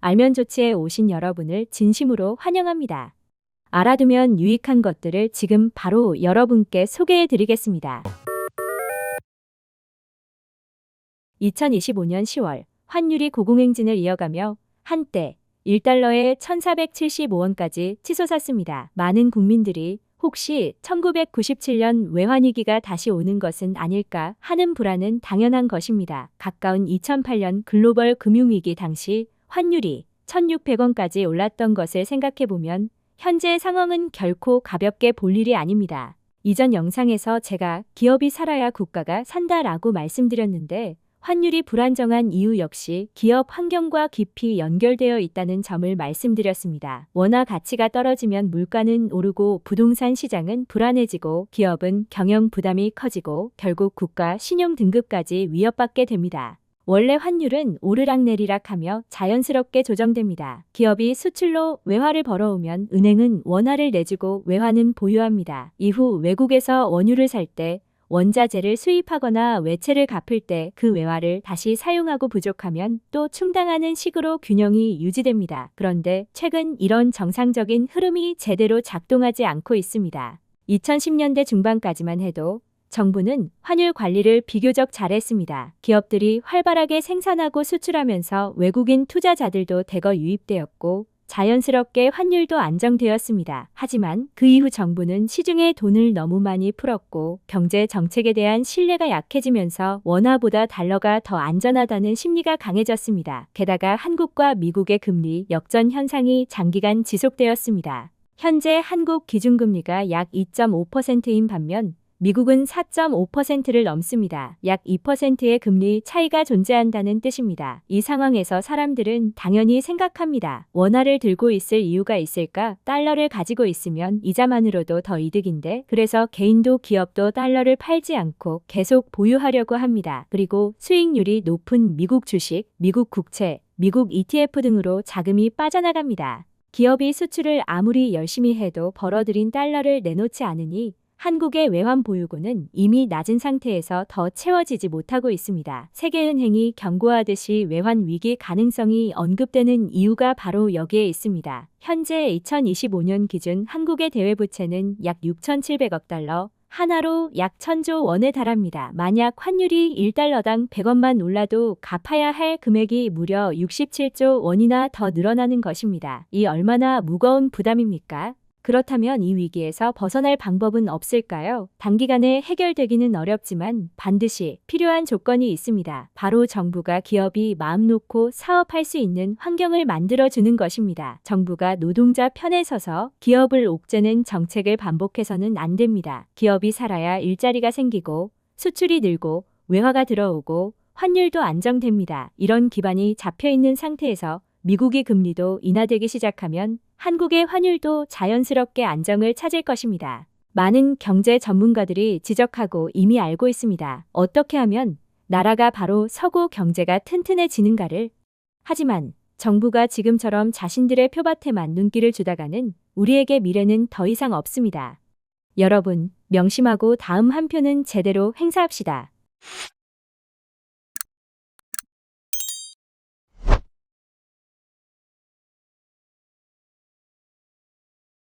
알면 좋지에 오신 여러분을 진심으로 환영합니다. 알아두면 유익한 것들을 지금 바로 여러분께 소개해 드리겠습니다. 2025년 10월 환율이 고공행진을 이어가며 한때 1달러에 1,475원까지 치솟았습니다. 많은 국민들이 혹시 1997년 외환위기가 다시 오는 것은 아닐까 하는 불안은 당연한 것입니다. 가까운 2008년 글로벌 금융위기 당시 환율이 1,600원까지 올랐던 것을 생각해보면 현재 상황은 결코 가볍게 볼 일이 아닙니다. 이전 영상에서 제가 기업이 살아야 국가가 산다라고 말씀드렸는데 환율이 불안정한 이유 역시 기업 환경과 깊이 연결되어 있다는 점을 말씀드렸습니다. 원화 가치가 떨어지면 물가는 오르고 부동산 시장은 불안해지고 기업은 경영 부담이 커지고 결국 국가 신용 등급까지 위협받게 됩니다. 원래 환율은 오르락내리락 하며 자연스럽게 조정됩니다. 기업이 수출로 외화를 벌어오면 은행은 원화를 내주고 외화는 보유합니다. 이후 외국에서 원유를 살 때 원자재를 수입하거나 외채를 갚을 때 그 외화를 다시 사용하고 부족하면 또 충당하는 식으로 균형이 유지됩니다. 그런데 최근 이런 정상적인 흐름이 제대로 작동하지 않고 있습니다. 2010년대 중반까지만 해도 정부는 환율 관리를 비교적 잘했습니다. 기업들이 활발하게 생산하고 수출하면서 외국인 투자자들도 대거 유입되었고 자연스럽게 환율도 안정되었습니다. 하지만 그 이후 정부는 시중에 돈을 너무 많이 풀었고 경제 정책에 대한 신뢰가 약해지면서 원화보다 달러가 더 안전하다는 심리가 강해졌습니다. 게다가 한국과 미국의 금리 역전 현상이 장기간 지속되었습니다. 현재 한국 기준금리가 약 2.5%인 반면 미국은 4.5%를 넘습니다. 약 2%의 금리 차이가 존재한다는 뜻입니다. 이 상황에서 사람들은 당연히 생각합니다. 원화를 들고 있을 이유가 있을까? 달러를 가지고 있으면 이자만으로도 더 이득인데 그래서 개인도 기업도 달러를 팔지 않고 계속 보유하려고 합니다. 그리고 수익률이 높은 미국 주식, 미국 국채, 미국 ETF 등으로 자금이 빠져나갑니다. 기업이 수출을 아무리 열심히 해도 벌어들인 달러를 내놓지 않으니 한국의 외환 보유고는 이미 낮은 상태에서 더 채워지지 못하고 있습니다. 세계은행이 경고하듯이 외환 위기 가능성이 언급되는 이유가 바로 여기에 있습니다. 현재 2025년 기준 한국의 대외부채는 약 6,700억 달러, 하나로 약 1,000조 원에 달합니다. 만약 환율이 1달러당 100원만 올라도 갚아야 할 금액이 무려 67조 원이나 더 늘어나는 것입니다. 이 얼마나 무거운 부담입니까? 그렇다면 이 위기에서 벗어날 방법은 없을까요? 단기간에 해결되기는 어렵지만 반드시 필요한 조건이 있습니다. 바로 정부가 기업이 마음 놓고 사업할 수 있는 환경을 만들어주는 것입니다. 정부가 노동자 편에 서서 기업을 옥죄는 정책을 반복해서는 안 됩니다. 기업이 살아야 일자리가 생기고 수출이 늘고 외화가 들어오고 환율도 안정됩니다. 이런 기반이 잡혀있는 상태에서 미국의 금리도 인하되기 시작하면 한국의 환율도 자연스럽게 안정을 찾을 것입니다. 많은 경제 전문가들이 지적하고 이미 알고 있습니다. 어떻게 하면 나라가 바로 서구 경제가 튼튼해지는가를. 하지만 정부가 지금처럼 자신들의 표밭에만 눈길을 주다가는 우리에게 미래는 더 이상 없습니다. 여러분, 명심하고 다음 한 표는 제대로 행사합시다.